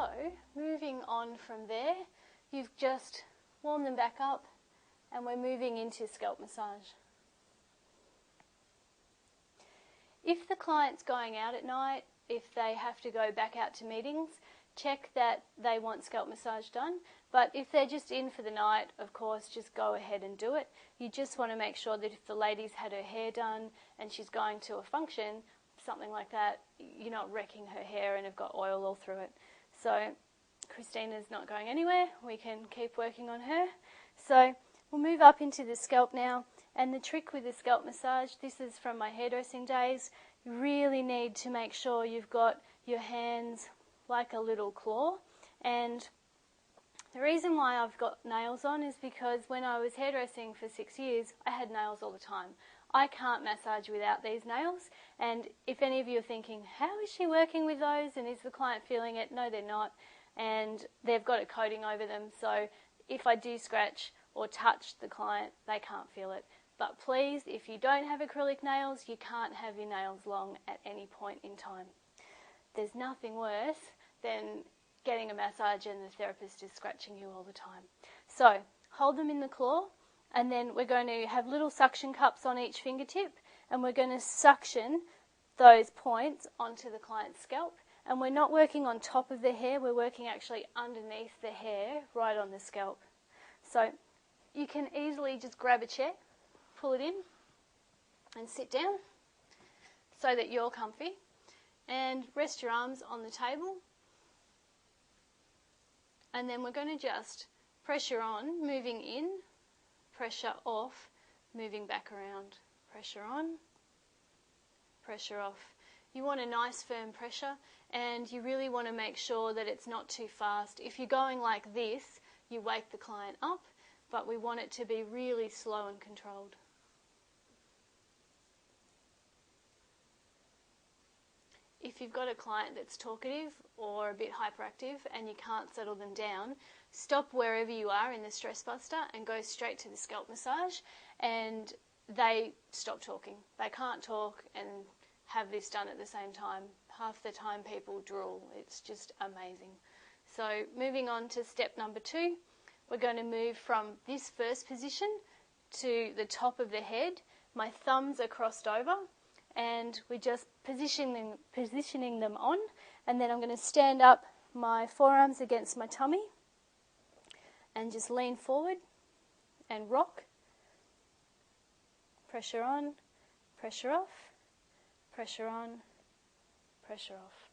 So, moving on from there, you've just warmed them back up and we're moving into scalp massage. If the client's going out at night, if they have to go back out to meetings, check that they want scalp massage done. But if they're just in for the night, of course, just go ahead and do it. You just want to make sure that if the lady's had her hair done and she's going to a function, something like that, you're not wrecking her hair and have got oil all through it. So Christina's not going anywhere. We can keep working on her. So we'll move up into the scalp now. And the trick with the scalp massage, this is from my hairdressing days, you really need to make sure you've got your hands like a little claw. And the reason why I've got nails on is because when I was hairdressing for 6 years, I had nails all the time. I can't massage without these nails. And if any of you are thinking, how is she working with those? And is the client feeling it? No, they're not. And they've got a coating over them. So if I do scratch or touch the client, they can't feel it. But please, if you don't have acrylic nails, you can't have your nails long at any point in time. There's nothing worse than getting a massage and the therapist is scratching you all the time. So hold them in the claw, and then we're going to have little suction cups on each fingertip, and we're going to suction those points onto the client's scalp. And we're not working on top of the hair, we're working actually underneath the hair, right on the scalp. So you can easily just grab a chair, pull it in, and sit down so that you're comfy. And rest your arms on the table. And then we're going to just pressure on, moving in, pressure off, moving back around. Pressure on, pressure off. You want a nice firm pressure, and you really want to make sure that it's not too fast. If you're going like this, you wake the client up, but we want it to be really slow and controlled. If you've got a client that's talkative or a bit hyperactive and you can't settle them down, stop wherever you are in the Stressbuster and go straight to the scalp massage, and they stop talking. They can't talk and have this done at the same time. Half the time people drool. It's just amazing. So moving on to step number 2, we're going to move from this first position to the top of the head. My thumbs are crossed over, and we're just positioning them on, and then I'm going to stand up my forearms against my tummy and just lean forward and rock. Pressure on, pressure off, pressure on, pressure off.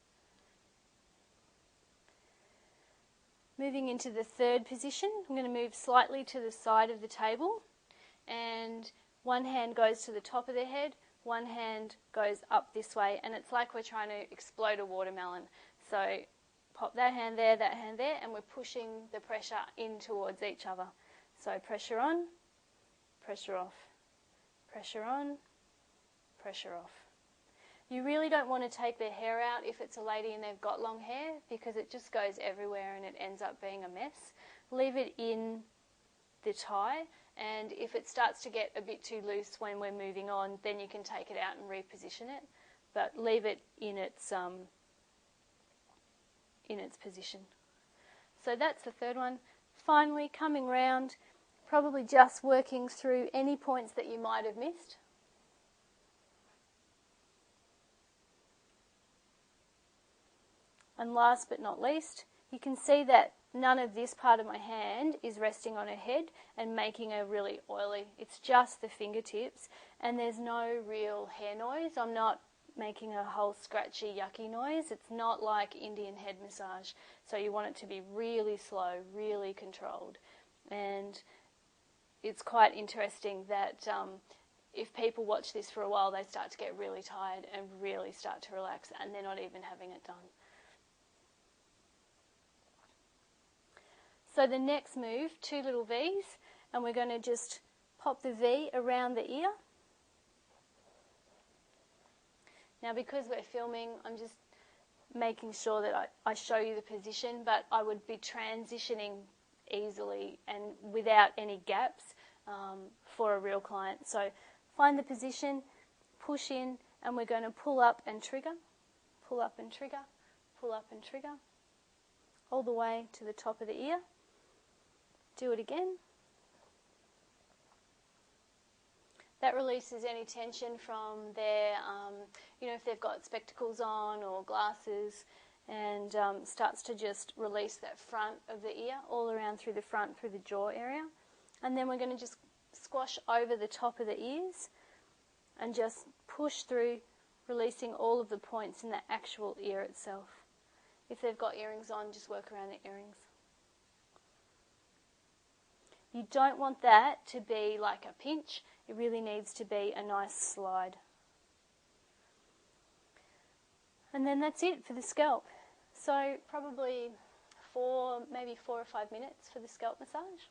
Moving into the third position, I'm going to move slightly to the side of the table, and one hand goes to the top of the head, one hand goes up this way, and it's like we're trying to explode a watermelon. So pop that hand there, and we're pushing the pressure in towards each other. So pressure on, pressure off, pressure on, pressure off. You really don't want to take their hair out if it's a lady and they've got long hair, because it just goes everywhere and it ends up being a mess. Leave it in the tie, and if it starts to get a bit too loose when we're moving on, then you can take it out and reposition it, but leave it in its position. So that's the third one. Finally, coming round, probably just working through any points that you might have missed. And last but not least, you can see that none of this part of my hand is resting on her head and making her really oily. It's just the fingertips, and there's no real hair noise. I'm not making a whole scratchy, yucky noise. It's not like Indian head massage. So you want it to be really slow, really controlled. And it's quite interesting that if people watch this for a while, they start to get really tired and really start to relax, and they're not even having it done. So the next move, 2 little V's, and we're going to just pop the V around the ear. Now because we're filming, I'm just making sure that I show you the position, but I would be transitioning easily and without any gaps for a real client. So find the position, push in, and we're going to pull up and trigger, pull up and trigger, pull up and trigger, all the way to the top of the ear. Do it again. That releases any tension from their, if they've got spectacles on or glasses, and starts to just release that front of the ear all around through the front, through the jaw area. And then we're going to just squash over the top of the ears and just push through, releasing all of the points in the actual ear itself. If they've got earrings on, just work around the earrings. You don't want that to be like a pinch. It really needs to be a nice slide. And then that's it for the scalp. So probably maybe 4 or 5 minutes for the scalp massage.